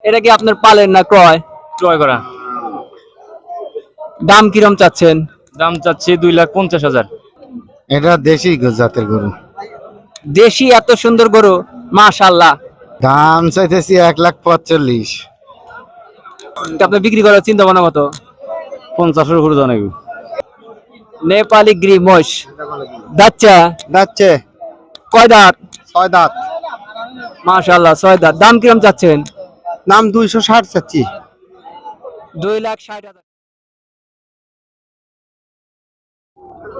এটা কি আপনার পালের না ক্রয়? ক্রয় করা। দাম কিরম চাচ্ছেন? দাম চাচ্ছি 2,50,000। এটা দেশি জাতের গরু। দেশি এত সুন্দর গরু, মাশাআল্লাহ। দাম চাইতেছি 1,45,000। আপনি বিক্রি করার চিন্তা ভাবনা কত? 50-এর উপরে জানাইব। নেপালি গিরি মোষ দাচ্চা যাচ্ছে কয় দাঁত? 6 দাঁত। মাশাআল্লাহ 6 দাঁত। দাম কিরম চাচ্ছেন? নাম 260 চাচ্ছি। 2,60,000।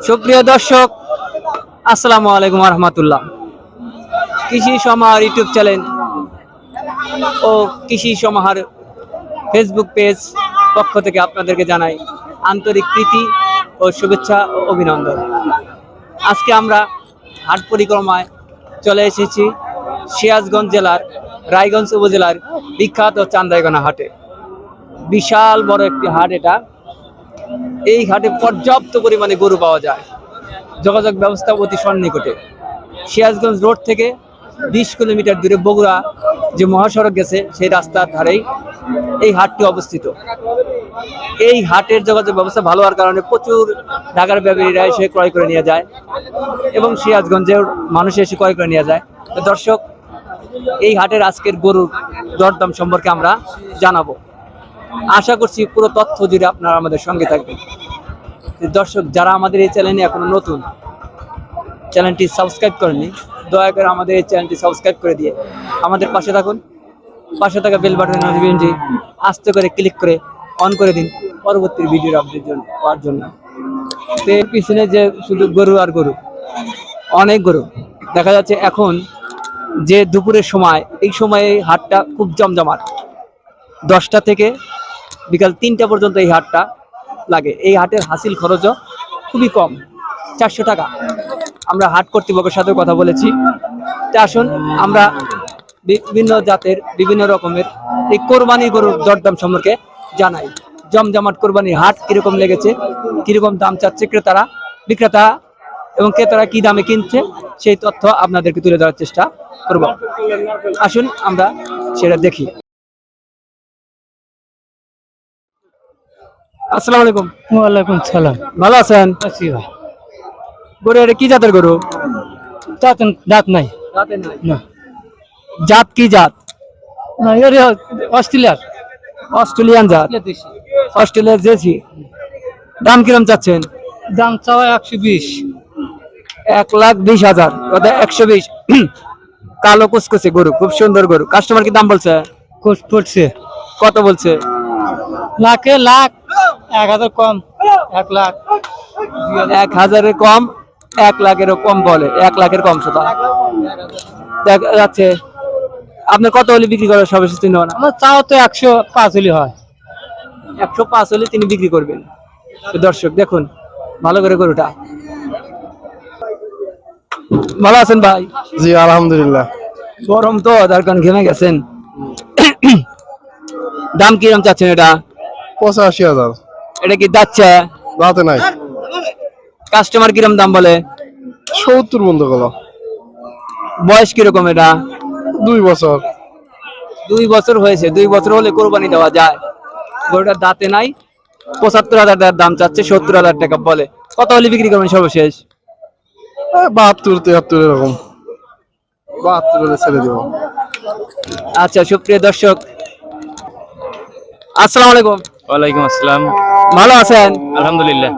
সুপ্রিয় দর্শক, আসসালামু আলাইকুম রহমতুল্লাহ। কৃষি সমাহার ইউটিউব চ্যানেল ও কৃষি সমাহার ফেসবুক পেজ পক্ষ থেকে আপনাদেরকে জানাই আন্তরিক প্রীতি ও শুভেচ্ছা ও অভিনন্দন। আজকে আমরা হাট পরিক্রমায় চলে এসেছি সিরাজগঞ্জ জেলার রায়গঞ্জ উপজেলার বিখ্যাত চান্দাইগোনা হাটে। বিশাল বড় একটি হাট এটা। এই হাটে পর্যাপ্ত পরিমাণে গরু পাওয়া যায়। যোগাযোগ ব্যবস্থা অতি সন্নিকটে। সিরাজগঞ্জ রোড থেকে 20 কিলোমিটার দূরে বগুড়া যে মহাসড়ক গেছে সেই রাস্তার ধারেই এই হাটটি অবস্থিত। এই হাটের যোগাযোগ ব্যবস্থা ভালো হওয়ার কারণে প্রচুর ঢাকার ব্যবসায়ীরা এসে ক্রয় করে নিয়ে যায় এবং সিরাজগঞ্জের মানুষ এসে ক্রয় করে নিয়ে যায়। তো দর্শক, এই হাটের আজকের গরুর দরদাম সম্পর্কে আমরা জানাবো। আশা করছি পুরো তথ্য জুড়ে আপনারা আমাদের সঙ্গে থাকবেন। দর্শক, যারা আমাদের এই চ্যানেলে এখনো নতুন, চ্যানেলটি সাবস্ক্রাইব করেননি, দয়া করে আমাদের এই চ্যানেলটি সাবস্ক্রাইব করে দিয়ে আমাদের পাশে থাকুন। পাশে থাকা বেল বাটনের নোটিফিকেশনটি আস্তে করে ক্লিক করে অন করে দিন পরবর্তী ভিডিওর আপডেট পাওয়ার জন্য। তো এর পিছনে যে শুধু গরু আর গরু, অনেক গরু দেখা যাচ্ছে। এখন যে দুপুরের সময়, এই সময়ে হাটটা খুব জমজমাট। 10টা থেকে বিকাল 3টা পর্যন্ত এই হাটটা লাগে। এই হাটের হাসিল খরচও খুবই কম, 400 টাকা। আমরা হাট কর্তৃপক্ষের সাথে কথা বলেছি। তা আসুন আমরা বিভিন্ন জাতের বিভিন্ন রকমের এই কোরবানি গরুর দরদাম সম্পর্কে জানাই। জমজমাট কোরবানির হাট কিরকম লেগেছে, কিরকম দাম চাচ্ছে ক্রেতারা, বিক্রেতা এবং ক্রেতারা কি দামে কিনছে, সেই তথ্য আপনাদেরকে তুলে ধরার চেষ্টা করব। আসুন আমরা সেটা দেখি। আসসালামু আলাইকুম। ওয়ালাইকুম সালাম। ভালো আছেন? আছি ভাই। গরু এটা কি জাতের গরু? দাঁত নাই জাতে নাই। না। জাত কি জাত? না, এর অস্ট্রেলিয়ার অস্ট্রেলিয়ান জাত, অস্ট্রেলিয়ার জেসি। দাম কিরম চাচ্ছেন? দাম চাওয়া 120। 1,20,000, 120। কালো কুচকুচে গরু, খুব সুন্দর গরু। কাস্টমার কি দাম বলছে? কোর্স পড়ছে কত বলছে? লাখে লাখ, 1,000 কম, 1 লাখ। 1,000-এর কম, 1 লাখেরও কম বলে। 1 লাখের কম সেটা দেখা যাচ্ছে। আপনার কত হলে বিক্রি করার সর্বশেষ চিন্তা ভাবনা? আমার চাওয়া তো 105 হলে হয়। 105 হলে তিনি বিক্রি করবেন। তো দর্শক দেখুন ভালো করে গরুটা। ভালো আছেন ভাই? জি আলহামদুলিল্লাহ। গরম তো তার কারণ ঘেমে গেছেন। দাম কিরম চাচ্ছেন এটা? 85,000। এটা কি যাচ্ছে? রাতে নাই। কাস্টমার কিরম দাম বলে? 70 বন্ধ করলো। বয়স কিরকম এটা? 2 বছর। 2 বছর হয়েছে। 2 বছর হলে কোরবানি দেওয়া যায়। গরুটার দাঁতে নাই। 75,000 টাকার দাম চাচ্ছে, 70,000 টাকা বলে। কত হলে বিক্রি করবেন সর্বশেষ? 72, 73 এরকম। 72 হলে ছেড়ে দেবো। আচ্ছা সুপ্রিয় দর্শক, আসসালামু আলাইকুম। ওয়ালাইকুম আসসালাম। ভালো আছেন? আলহামদুলিল্লাহ।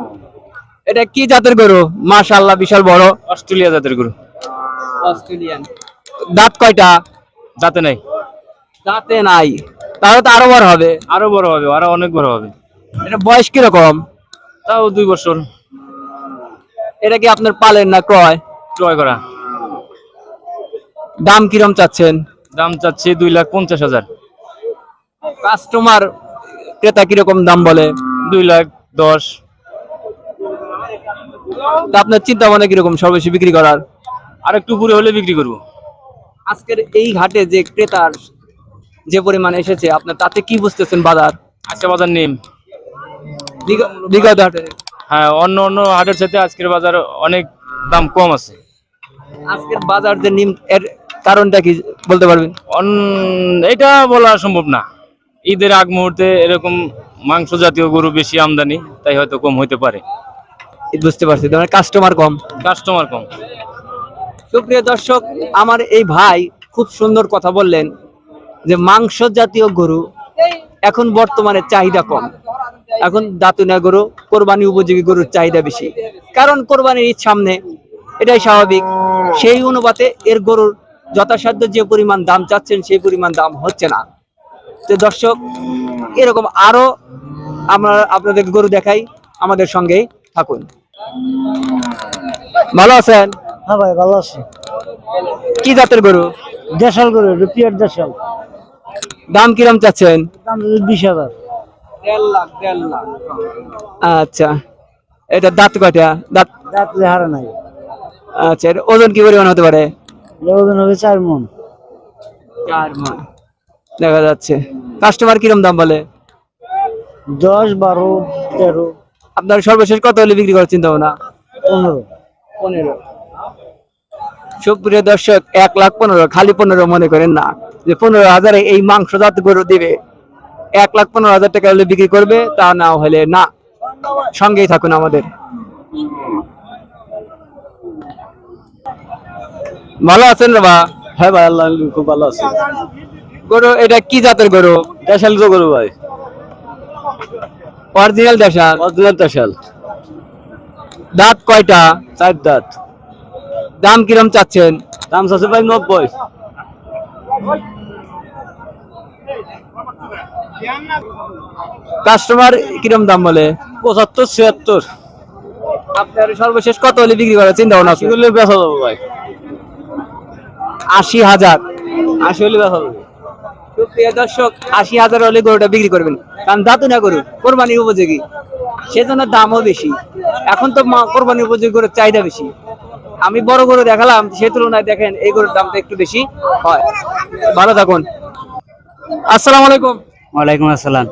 এটা কি জাতের গরু? মাশাআল্লাহ বিশাল বড়। অস্ট্রেলিয়া জাতের গরু। অস্ট্রেলিয়ান। দাঁত কয়টা? দাঁতে নাই। দাঁতে নাই, তাহলে তো আরো বড় হবে। আরো বড় হবে, আরো অনেক বড় হবে। এটা বয়স কিরকম? তাও 2 বছর। এটা কি আপনার পালের না ক্রয়? ক্রয় করা। দাম কিরম চাচ্ছেন? দাম চাচ্ছি 2,50,000। কাস্টমার ক্রেতা কিরকম দাম বলে? 2,10,000। তা আপনার চিন্তা ভাবনা কিরকম সর্বশেষ বিক্রি করার? আর একটু উপরে হলে বিক্রি করবো। আজকের এই ঘাটে যে ক্রেতার যে পরিমাণ এসেছে, আপনার তাতে কি বুঝতেছেন বাজার? আজকে বাজার নেই। বিগত হাটে হ্যাঁ, অন্য অন্য হাটের সাথে আজকের বাজার অনেক দাম কম আছে। আজকের বাজার যে কারণটা কি বলতে পারবেন? এটা বলা সম্ভব না। ঈদের আগ মুহূর্তে এরকম মাংস জাতীয় গরু বেশি আমদানি, তাই হয়তো কম হইতে পারে। বুঝতে পারছি, তোমার কাস্টমার কম। কাস্টমার কম। সুপ্রিয় দর্শক, আমার এই ভাই খুব সুন্দর কথা বললেন যে মাংস জাতীয় গরু এখন বর্তমানে চাহিদা কম। এখন দাতুনা গরু, কোরবানি উপযোগী গরুর চাহিদা বেশি, কারণ কোরবানির ঈদ সামনে, এটাই স্বাভাবিক। সেই অনুপাতে এর গরুর যথাসাধ্য যে পরিমাণ দাম চাচ্ছেন সেই পরিমাণ দাম হচ্ছে না। তো দর্শক, এরকম আরো আমরা আপনাদের গরু দেখাই, আমাদের সঙ্গেই থাকুন। ভালো আছেন? হ্যাঁ ভাই ভালো আছি। কি জাতের গরু? দেশাল করে রুপিয়ার দেশাল। দাম কিরম চাচ্ছেন? দাম 20,000। 1.5 লাখ। আচ্ছা, এটা দাঁত কয়টা? দাঁত দাঁত হারা নাই। আচ্ছা, এর ওজন কি পরিমাণ হতে পারে? ওজন হবে 4 মণ। 4 মণ দেখা যাচ্ছে। কাস্টমার কিরম দাম বলে? 10, 12, 13, আপনার সর্বশেষ কত হলে বিক্রি করার চিন্তা ভাবনা? 15। সুপ্রিয় দর্শক, 1,15,000, খালি 15 মনে করেন না যে 15,000 এই মাংস জাত গরু দিবে। 1,15,000 টাকা হলে বিক্রি করবে, তা না হলে না। সঙ্গেই থাকুন আমাদের। ভালো আছেন রে বা? হ্যাঁ ভাই, আল্লাহ খুব ভালো আছে। গরু এটা কি জাতের গরু? দেশাল তো গরু ভাই, অরিজিনাল দেশাল? অরিজিনাল দেশাল। দাঁত কয়টা? 4 দাঁত। দাম কিরম চাচ্ছেন? দাম আছে ভাই 90। কাস্টমার কিরম দাম বলে? 75, 76। আপনার সর্বশেষ কত হলে বিক্রি করার চিন্তা ভাবনা আছে? এগুলো বেচা যাবে ভাই। 80,000। 80 হলে বেচা যাবে। সুপ্রিয় দর্শক, 80,000 হলে গরুটা বিক্রি করবেন, কারণ দাতুনা গরু, কোরবানির উপযোগী, সেজন্য দামও বেশি। এখন তো কোরবানির উপযোগী গরুর চাহিদা বেশি। আমি বড় গরু দেখালাম, সে তুলনায় দেখেন এই গরুর দামটা একটু বেশি হয়। ভালো থাকুন। আসসালামু আলাইকুম। ওয়ালাইকুম আসসালাম।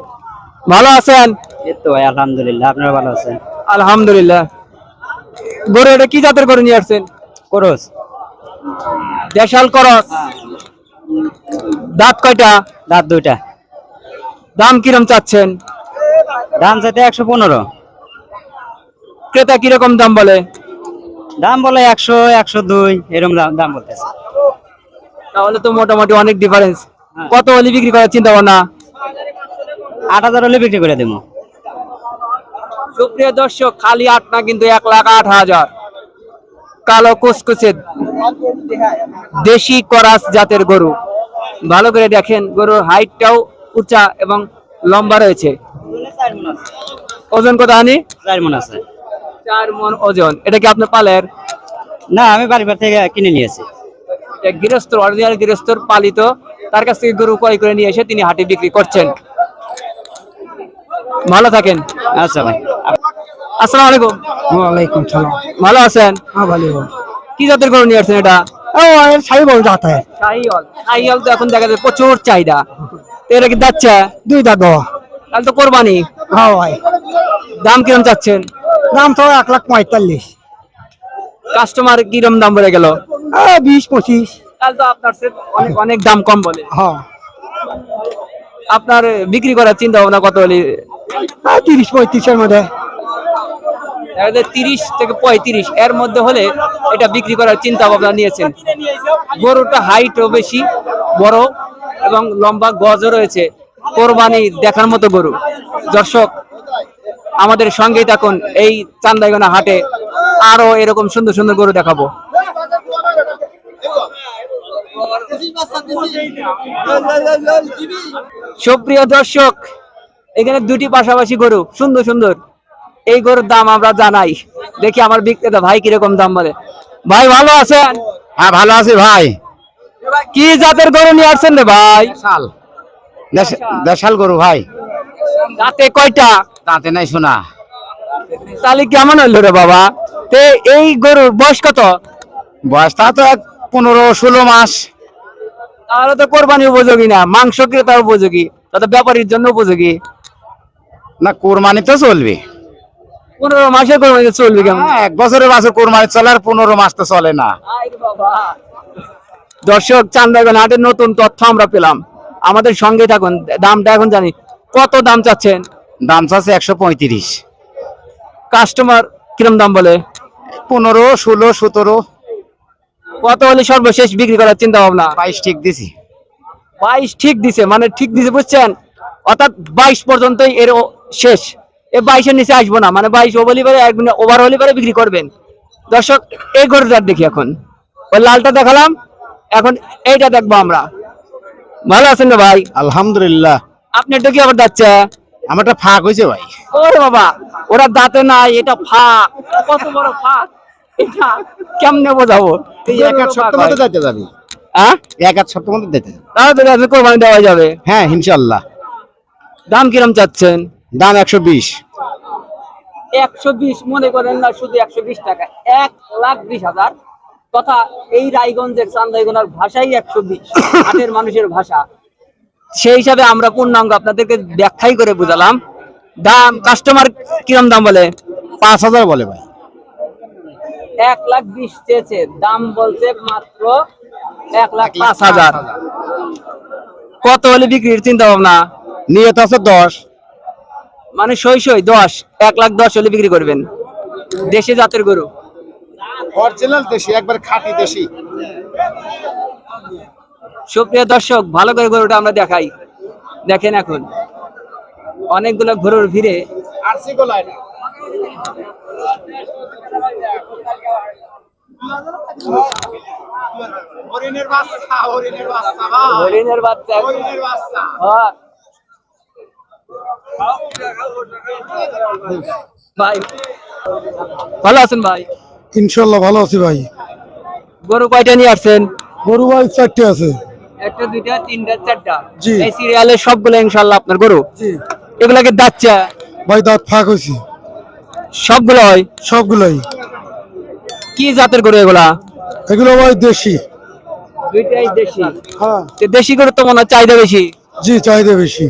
ভালো আছেন? এই তো ভাই আলহামদুলিল্লাহ, আপনারা ভালো আছেন? আলহামদুলিল্লাহ। গরু এটা কি জাতের গরু নিয়ে আসছেন? করস। দেশাল করস। দাঁত কয়টা? দাঁত 2টা। দাম কিরম চাচ্ছেন? দাম চাইতে 115। ক্রেতা কিরকম দাম বলে? দাম বলে 100, 102 এরকম দাম বলতেছে। তাহলে তো মোটামুটি অনেক ডিফারেন্স। কত হলে বিক্রি করার চিন্তা ভাবনা? 8,000 হলে বিক্রি করে দেবো। সুপ্রিয় দর্শক, খালি 8 না, কিন্তু 1,08,000। কালো কুচকুচে দেশি করাস জাতের গরু। ভালো করে দেখেন, গরুর হাইটটাও উঁচা এবং লম্বা রয়েছে। ওজন কত আনি? 4 মণ আছে। 4 মণ ওজন। এটা কি আপনার পালের? না, আমি বাড়ি থেকে কিনে নিয়েছি। এক গৃহস্থ, অরিজিনাল গৃহস্থর পালিত, তার কাছ থেকে গরু ক্রয় করে নিয়ে এসে তিনি হাটে বিক্রি করছেন। ভালো থাকেন। আচ্ছা ভাই। আসসালামু আলাইকুম। ওয়ালাইকুম সালাম। ভালো আছেন? হ্যাঁ ভালো। কি জাতের গরু নিয়ে আসছেন এটা? ও সাই বল জাত হয়। শাহিওয়াল। শাহিওয়াল তো এখন দেখা যায় প্রচুর চাহিদা। তো এটা কি যাচ্ছে? 2 দাঁত বাবা। তাহলে তো কোরবানি। হ্যাঁ ভাই। দাম কিরম চাচ্ছেন? দাম তো 1,45,000। কাস্টমার কিরম দাম বলে গেল? 20, 25। তাহলে তো আপনার সে অনেক অনেক দাম কম বলে। হ্যাঁ। আপনার বিক্রি করার চিন্তা ভাবনা কত হলে? 30, 35 এর মধ্যে। 30 থেকে 35 এর মধ্যে হলে এটা বিক্রি করার চিন্তা ভাবনা নিয়েছেন। গরুটা হাইটও বেশি, বড় এবং লম্বা গজও রয়েছে। কোরবানি দেখার মতো গরু। দর্শক, আমাদের সঙ্গেই থাকুন। এই চান্দাইগোনা হাটে আরো এরকম সুন্দর সুন্দর গরু দেখাবো। সুপ্রিয় দর্শক, এখানে দুটি পাশাপাশি গরু সুন্দর সুন্দর। এই গরুর দাম আমরা জানাই, দেখি আমার বিক্রেতা ভাই কিরকম দাম বলে। ভাই ভালো আছেন? হ্যাঁ ভালো আছি ভাই। কি জাতের গরু নিয়ে আসছেন রে ভাই? দেশাল গরু ভাই। দাঁতে কয়টা? তাতে নাই শোনা। তাহলে কেমন হইলো রে বাবা? তে এই গরুর বয়স কত? বয়স তা তো 15-16 মাস। তাহলে তো কোরবানি উপযোগী না, মাংস ক্রেতার উপযোগী, তত ব্যাপারীর জন্য উপযোগী না, কোরবানি তো চলবে। 15 মাসে কোরবানি চলবে কেমন? 1 বছরের বাছর কোরবানি চলে, আর 15 মাস তো চলে না। দর্শক, চান্দাইবান হাটের নতুন তথ্য আমরা পেলাম, আমাদের সঙ্গে থাকুন। দামটা এখন জানি, কত দাম চাচ্ছেন? দাম চাচ্ছে 135। কাস্টমার কিরম দাম বলে? 15, 16, 17, কত হলে সর্বশেষ বিক্রি করার চিন্তা ভাবনা? 22 ঠিক দিছি। 22 ঠিক দিছে, মানে ঠিক দিছে বুঝছেন, অর্থাৎ 22 পর্যন্তই এর শেষ। এ 22-এর নিচে আসবো না, মানে 22 হলি পারে, ওভার হলি পারে বিক্রি করবেন। দর্শক, এই গরুটার দেখি এখন, ওই লালটা দেখালাম, এখন এইটা দেখবো আমরা। ভালো আছেন না ভাই? আলহামদুলিল্লাহ। আপনি এটা কি আবার যাচ্ছে? আমারটা ফাঁক হয়েছে ভাই। ওরে বাবা, ওরা দাঁতে নাই, এটা ফাঁক। কত বড় ফাঁক এটা, কেমনে বোঝাবো? এই এক এত সপ্তাহ ফাঁক মধ্যে হয়। দিতে যাবি। হ্যাঁ, এক সপ্তাহ মধ্যে দিতে যাবি। তাহলে কোরবানি দেওয়া যাবে। হ্যাঁ ইনশাআল্লাহ। দাম কিরম চাচ্ছেন? দাম 120। 120 মনে করেন না, শুধু 120 টাকা, 1,20,000। তথা এই রায়গঞ্জের চান্দাইগোনার ভাষাই 120, হাটের মানুষের ভাষা। সেই হিসাবে আমরা পূর্ণাঙ্গ আপনাদেরকে ব্যাখ্যাই করে বুঝালাম। দাম, কাস্টমার কিরম দাম বলে? 5000 বলে ভাই। 1,20,000 চেয়েছে, দাম বলছে মাত্র 1,05,000। কত হলে বিক্রির চিন্তা ভাবনা? নিয়ত আছে 10। মানে সই 10, 1,10,000 হলে বিক্রি করবেন। দেশি জাতের গরু, অরিজিনাল দেশি, একবার খাঁটি দেশি। সুপ্রিয় দর্শক, ভালো করে গরুটা আমরা দেখাই। দেখেন, এখন অনেকগুলো গরুর ভিড়ে আরসি গোলা এটা। হরিণের বাচ্চা, হরিণের বাচ্চা ভাই। হরিণের বাচ্চা। হরিণের বাচ্চা। হ্যাঁ। ভাই ভালো আছেন ভাই? ইনশাল্লাহ ভালো আছি ভাই। গরু কয়টা নিয়ে আসছেন? গরু ভাই 4টে আছে। একটা, দুইটা, তিনটা, চারটা। জি। এই সিরিয়ালে সবগুলো ইনশাআল্লাহ আপনার গরু? জি এগুলাকে দাচ্চা? ভাই, দাঁত ফাঁক হয়েছে সবগুলো হয়? সবগুলাই। কি জাতের গরু এগুলা? এগুলো ভাই দেশি। দুইটাই দেশি। হ্যাঁ তো দেশি গরু তো মনে হয় চাহিদা বেশি। জি, চাহিদা বেশি।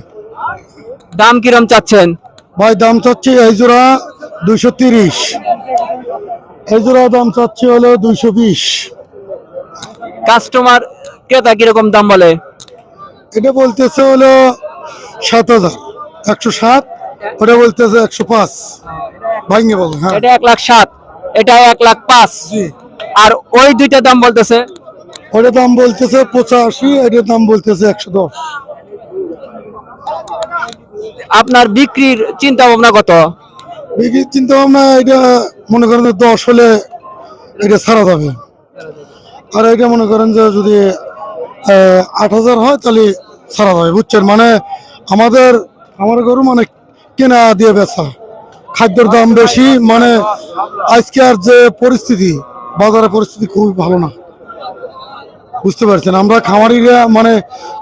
দাম কিরম চাচ্ছেন? ভাই দাম চাচ্ছি এই জোড়া 230, এই জোড়া দাম চাচ্ছি হলো 220। কাস্টমার, ক্রেতা কিরকম দাম বলে? এটা বলতেছে হলো 7,000, 107। ওটা বলতেছে 105। ভাঙ্গে বলো। হ্যাঁ এটা 1,07,000, এটা 1,05,000। জি। আর ওই দুইটা দাম বলতেছে? ওটার দাম বলতেছে 85, এটার দাম বলতেছে 110। আপনার বিক্রির চিন্তা ভাবনা কত? বিক্রির চিন্তা ভাবনা, এটা মনে করেন যে 10 হলে এটা ছাড়া যাবে। আর এটা মনে করেন যে যদি 8,000 হয় তাহলে ছাড়া যাবে, বুঝছেন? মানে আমার গরু মানে কেনা দিয়ে বেচা, খাদ্যের দাম বেশি। মানে আজকে আর যে পরিস্থিতি, বাজারের পরিস্থিতি খুবই ভালো না, বুঝতে পারছেন? আমরা খামারিরা মানে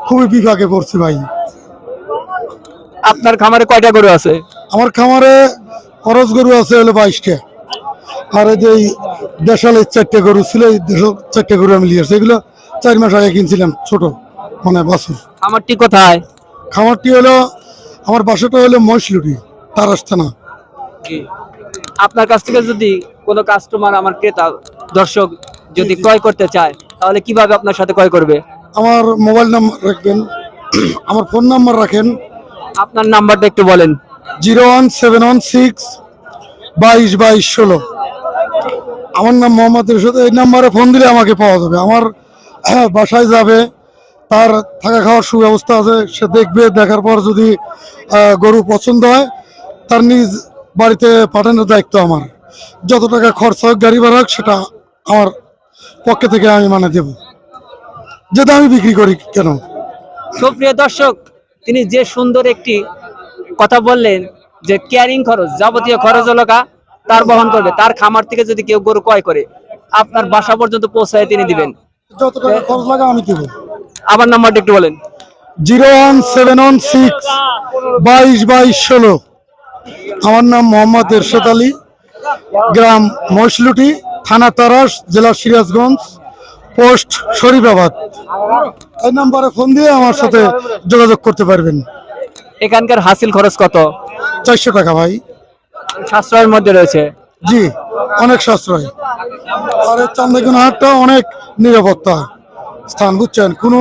খুবই বিপাকে পড়ছি ভাই। আপনার খামারে কয়টা গরু আছে? আমার খামারে খরচ গরু আছে হলো 22টা। আর এই যে দেশালের 4টে গরু ছিল, এই 4টে গরু আমি নিয়ে আসছি। এগুলো 4 মাস আগে কিনছিলাম, ছোট মানে বাছুর। খামারটি কোথায়? খামারটি হলো, আমার বাসাটা হলো মহিষলুটি, তারাস থানা। আপনার কাছ থেকে যদি কোনো কাস্টমার, আমার ক্রেতা দর্শক যদি ক্রয় করতে চায়, তাহলে কিভাবে আপনার সাথে ক্রয় করবে? আমার মোবাইল নাম্বার রাখবেন, আমার ফোন নাম্বার রাখেন। আপনার নাম্বারটা একটু বলেন। 01716 22 22 16। আমার নাম মোহাম্মদ রশিদ। এই নাম্বারে ফোন দিলে আমাকে পাওয়া যাবে। আমার বাসায় যাবে, তার থাকা খাওয়ার সুব্যবস্থা আছে, সে দেখবে, দেখার পর যদি গরু পছন্দ হয় তার নিজ বাড়িতে পাঠানোর দায়িত্ব আমার। যত টাকা খরচ হোক, গাড়ি ভাড়া হোক, সেটা আমার পক্ষে থেকে আমি মানে দেব, যেটা আমি বিক্রি করি কেন। সুপ্রিয় দর্শক, তিনি যে সুন্দর একটি কথা বললেন যে ক্যারিং খরচ, যাবতীয় খরচ হলো তার বহন করবে। তার খামার থেকে যদি কেউ গরু ক্রয় করে, আপনার বাসা পর্যন্ত পৌঁছায় তিনি দিবেন। যত টাকা খরচ লাগে আমি দেবো। আবার নাম্বারটা একটু বলেন। 01716 22 22 16। আমার নাম মোহাম্মদ এরশাদ আলী, গ্রাম মহিষলুটি, থানা তারাস, জেলা সিরাজগঞ্জ, পোস্ট শরীফাবাদ। এই নাম্বারে ফোন দিয়ে আমার সাথে যোগাযোগ করতে পারবেন। এখানকার হাসিল খরচ কত? 400 টাকা ভাই। সাশ্রয়ের মধ্যে রয়েছে? জি, অনেক সাশ্রয়। আর এই চান্দাইকুনা হাটটা অনেক নিরাপত্তা, স্থান, বুঝছেন, কোনো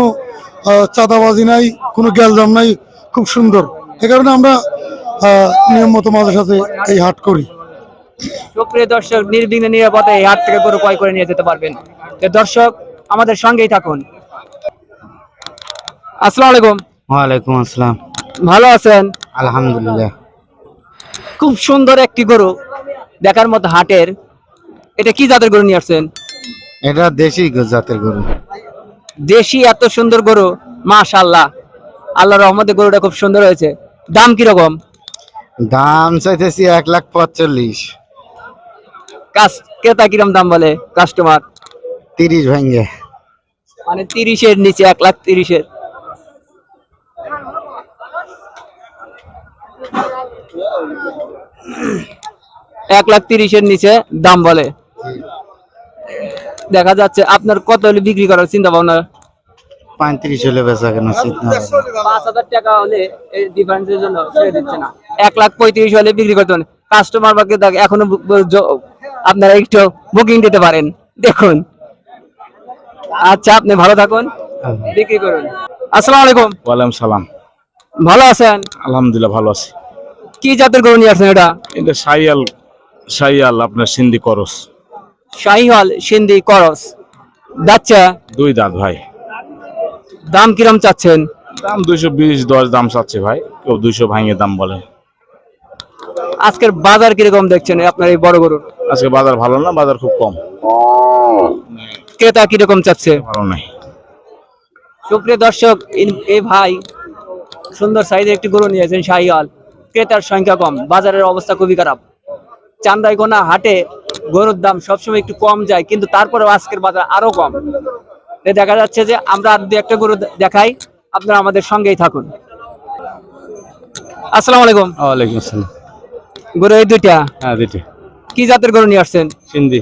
চাঁদাবাজি নাই, কোনো গ্যালজাম নাই, খুব সুন্দর। এ কারণে আমরা নিয়ম মতো মাঝে সাথে এই হাট করি। সুপ্রিয় দর্শক, নির্বিঘ্নে নিরাপদে এই হাট থেকে গরু ক্রয় করে নিয়ে যেতে পারবেন। তো দর্শক, আমাদের সঙ্গেই থাকুন। আসসালামু আলাইকুম। ওয়ালাইকুম আসসালাম। ভালো আছেন? আলহামদুলিল্লাহ। খুব সুন্দর একটি গরু দেখার মতো হাটের। এটা কি জাতের গরু নিয়ে আসছেন? এটা দেশি জাতের গরু। দেশি এত সুন্দর গরু, মাশাআল্লাহ, আল্লাহর রহমতে গরুটা খুব সুন্দর হয়েছে। দাম কিরকম? দাম চাইতেছি 1,45,000। ক্রেতা কিরকম দাম বলে কাস্টমার? 30 ভাঙ্গে। মানে 30-এর নিচে, 1,30,000। $1,30,000-এর নিচে দাম বলে। দেখা যাচ্ছে আপনার কত হলে বিক্রি করার চিন্তা ভাবনা? 35 হলে বেচা কেন চিন্তা ভাবনা। 5,000 টাকা হলে এই ডিফারেন্সের জন্য ছেড়ে দিচ্ছে না। 1,35,000 হলে বিক্রি করতে পারেন। কাস্টমার বাকি এখনো আপনারা একটু বুকিং দিতে পারেন। দেখুন। আচ্ছা, আপনি ভালো থাকুন, বিক্রি করুন। আসসালামু আলাইকুম। ওয়ালাইকুম সালাম। ভালো আছেন? আলহামদুলিল্লাহ ভালো আছি। কি জাতের গরু নিয়ে আসছেন এটা? এটা শাহিয়াল আপনার সিন্ধি করস। শাহিওয়াল সিন্ধি করস। বাচ্চা 2 দাঁত ভাই। দাম কিরম চাচ্ছেন? দাম 220, 10 দাম চাচ্ছে ভাই, কেউ 200 ভাঙে দাম বলে। আজকের বাজার কিরকম দেখছেন আপনার এই বড় গরুর? আজকে বাজার ভালো না, বাজার খুব কম, ক্রেতা কিরকম চাচ্ছে? ভালো নাই। সুপ্রিয় দর্শক, এই ভাই সুন্দর সাইজের একটি গরু নিয়েছেন শাহিওয়াল। ক্রেতার সংখ্যা কম, বাজারের অবস্থা খুবই খারাপ। চান্দাইকোনা হাটে গরুর দাম সবসময় একটু কম যায়, কিন্তু তারপরেও আজকের বাজার আরো কম। দেখা যাচ্ছে যে আমরা আর 2-একটা গরু দেখাই, আপনারা আমাদের সঙ্গেই থাকুন। আসসালামু আলাইকুম। ওয়ালাইকুম আসসালাম। গরু এই দুইটা? হ্যাঁ দুইটা। কি জাতের গরু নিয়ে আসছেন? সিন্ধি।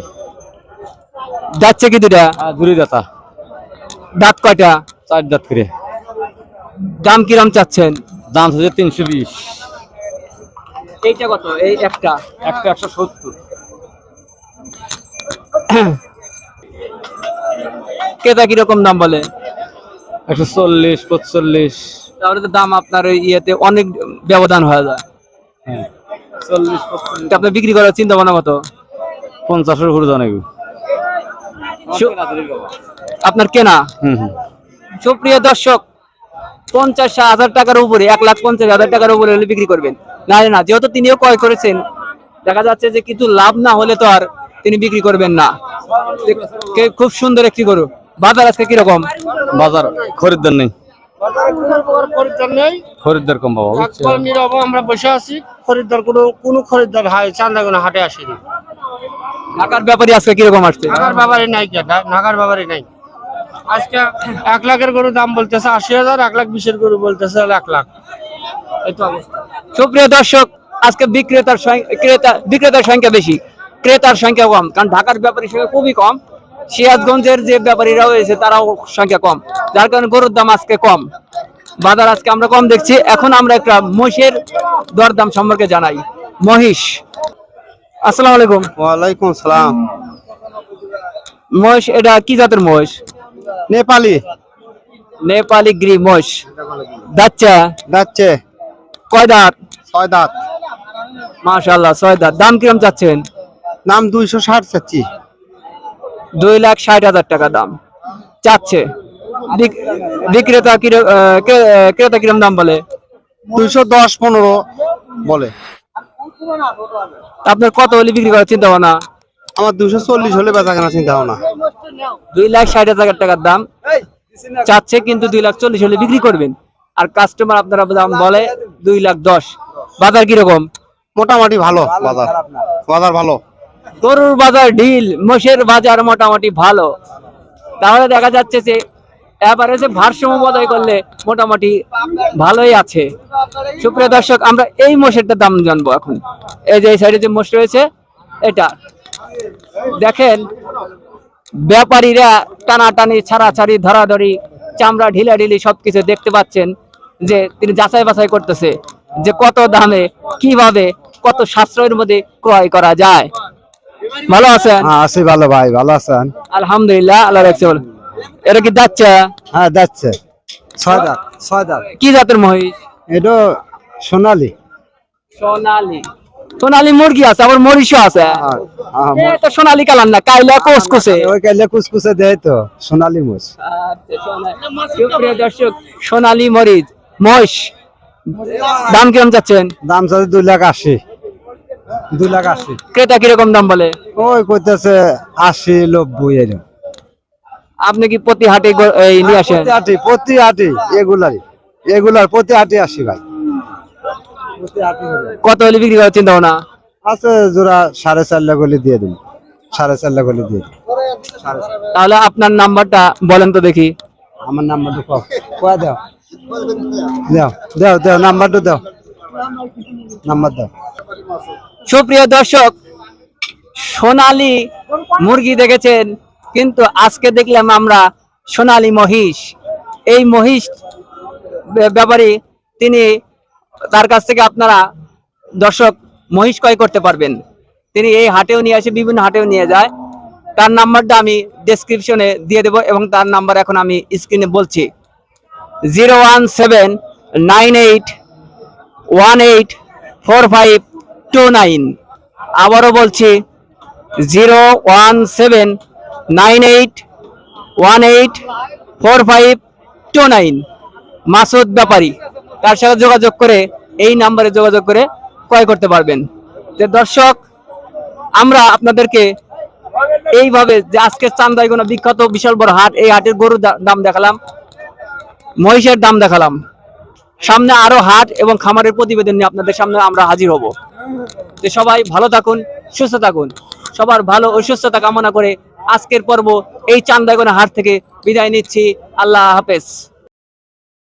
যাচ্ছে কি দুইটা? দুই দাতা। দাঁত কয়টা? 4 দাঁত করে। দাম কিরম চাচ্ছেন? দাম হচ্ছে 320। এইটা কত? এই একটা 170। ক্রেতা কিরকম দাম বলে? 140, 45। তাহলে তো দাম আপনার ওই ইয়েতে অনেক ব্যবধান হয়ে যায়। হ্যাঁ 40, 45। আপনি বিক্রি করার চিন্তা ভাবনা কত? 50-এর উপরে জানাই। আপনার কেনা? হুম। সুপ্রিয় দর্শক, 50,000 টাকার উপরে, 1,50,000 টাকার উপরে হলে বিক্রি করবেন। না, যেহেতু তিনিও ক্রয় করেছেন, দেখা যাচ্ছে যে কিছু লাভ না হলে তো আর তিনি বিক্রি করবেন না। খুব সুন্দর একটি গরু। বাজার আজকে কিরকম? বাজার খরিদ্দার নেই, খরিদ্দার নেই, খরিদ্দার কম পাবো। একবার নীরব আমরা বসে আছি। খরিদ্দার কোনো খরিদ্দার চান্দাগোনা হাটে আসেনি। ঢাকার ব্যাপারে আজকে কিরকম আসছে? নাগার ব্যাপারে নাই, নাগার ব্যাপারে নাই। আজকে 1 লাখের গরু দাম বলতেছে 80,000, 1,20,000 গরু বলতেছে 1,00,000। এই তো অবস্থা। সুপ্রিয় দর্শক, আজকে বিক্রেতার সংখ্যা বেশি, ক্রেতার সংখ্যা কম। কারণ ঢাকার ব্যাপারীর সংখ্যা খুবই কম। সিরাজগঞ্জের যে ব্যাপারীরা হয়েছে তারাও সংখ্যা কম, যার কারণে গরুর দাম আজকে কম। বাজার আজকে আমরা কম দেখছি। এখন আমরা একটা মহিষের দরদাম সম্পর্কে জানাই। মহিষ। আসসালামু আলাইকুম। ওয়ালাইকুম আসসালাম। মহিষ, এটা কি জাতের মহিষ? নেপালি। নেপালি গিরি মহিষ। বাচ্চা যাচ্ছে কয় দাঁত? 6 দাঁত। মাশাআল্লাহ, 6 দাঁত। দাম কিরম চাচ্ছেন? দাম 260 চাচ্ছি। 2,60,000 টাকা দাম চাচ্ছে। বিক্রেতা ক্রেতা কিরম দাম বলে? 210-15 বলে। আপনার কত হলে বিক্রি করার চিন্তা ভাবনা? আমার 240 হলে বেচা কেনা চিন্তা ভাবনা। 2,60,000 টাকার দাম চাচ্ছে, কিন্তু 2,40,000 হলে বিক্রি করবেন। আর কাস্টমার আপনারা দাম বলে 2,10,000। বাজার কিরকম? মোটামুটি ভালো বাজার। বাজার ভালো। গরুর বাজার ঢিল, মোষের বাজার মোটামুটি ভালো। তাহলে দেখা যাচ্ছে যে এভারেজে ভারসাম্য বজায় করলে মোটামুটি ভালোই আছে। সুপ্রিয় দর্শক, আমরা এই মোষেরটার দাম জানবো এখন। এই যে এই সাইডে যে মোষ রয়েছে, এটা দেখেন, ব্যাপারীরা টানাটানি, ছাড়াছাড়ি, ধরাধরি, চামড়া ঢিলাঢিলি সবকিছু দেখতে পাচ্ছেন যে তিনি যাচাই বাছাই করতেছে যে কত দামে, কিভাবে, কত সাশ্রয়ের মধ্যে ক্রয় করা যায়। ভালো আছেন? আছি ভালো ভাই, ভালো আছেন? আলহামদুলিল্লাহ, আল্লাহ রাখছে ভালো। এটা কি যাচ্ছে? হ্যাঁ যাচ্ছে 6 দাঁত 6 দাঁত। কি জাতের মহিষ? এটা সোনালি। সোনালী। সোনালী মুরগি আছে, আবার মহিষও আছে। তো সোনালী কালার না, কাইলা কোসকোসে। ওই কাইলে কুসকুসে দেয় তো সোনালি মোষ। সুপ্রিয় দর্শক, সোনালী মহিষ দাম কিরকম যাচ্ছেন? দাম চাচ্ছে 2,80,000। 2,80,000। ক্রেতা কিরকম দাম বলে? ওই কইতেছে 80-90 এরকম। আপনি কি প্রতি হাটে এই নিয়ে আসেন? প্রতি হাটি এগুলার প্রতি হাটি আসি ভাই। কত হলে বিক্রি করার চিন্তা ভাবনা? আছে জোড়া 4.5 লাখ হলে দিয়ে দিন। 4.5 লাখ হলে দিয়ে দিন। তাহলে আপনার নাম্বারটা বলেন তো দেখি। আমার নাম্বারটা কয়া দাও দাও দাও দাও নাম্বারটা দাও, নাম্বার দাও। সুপ্রিয় দর্শক, সোনালী মুরগি দেখেছেন, কিন্তু আজকে দেখলাম আমরা সোনালী মহিষ। এই মহিষ ব্যাপারী তিনি, তার কাছ থেকে আপনারা দর্শক মহিষ ক্রয় করতে পারবেন। তিনি এই হাটেও নিয়ে আসে, বিভিন্ন হাটেও নিয়ে যায়। তার নাম্বারটা আমি ডেসক্রিপশনে দিয়ে দেবো এবং তার নাম্বার এখন আমি স্ক্রিনে বলছি 01798184529। আবারও বলছি 01798184529। মাসুদ ব্যাপারী, তার সাথে যোগাযোগ করে এই নাম্বারে যোগাযোগ করে ক্রয় করতে পারবেন। যে দর্শক, আমরা আপনাদেরকে এইভাবে যে আজকে চান্দাইগোনা বিখ্যাত বিশাল বড় হাট, এই হাটের গরুর দাম দেখালাম, মহিষের দাম দেখালাম। সামনে আরো হাট এবং খামারের প্রতিবেদন নিয়ে আপনাদের সামনে আমরা হাজির হব। যে সবাই ভালো থাকুন, সুস্থ থাকুন। সবার ভালো ও সুস্থতা কামনা করে আজকের পর্ব এই চান্দাইগোনা হাট থেকে বিদায় নিচ্ছি। আল্লাহ হাফেজ।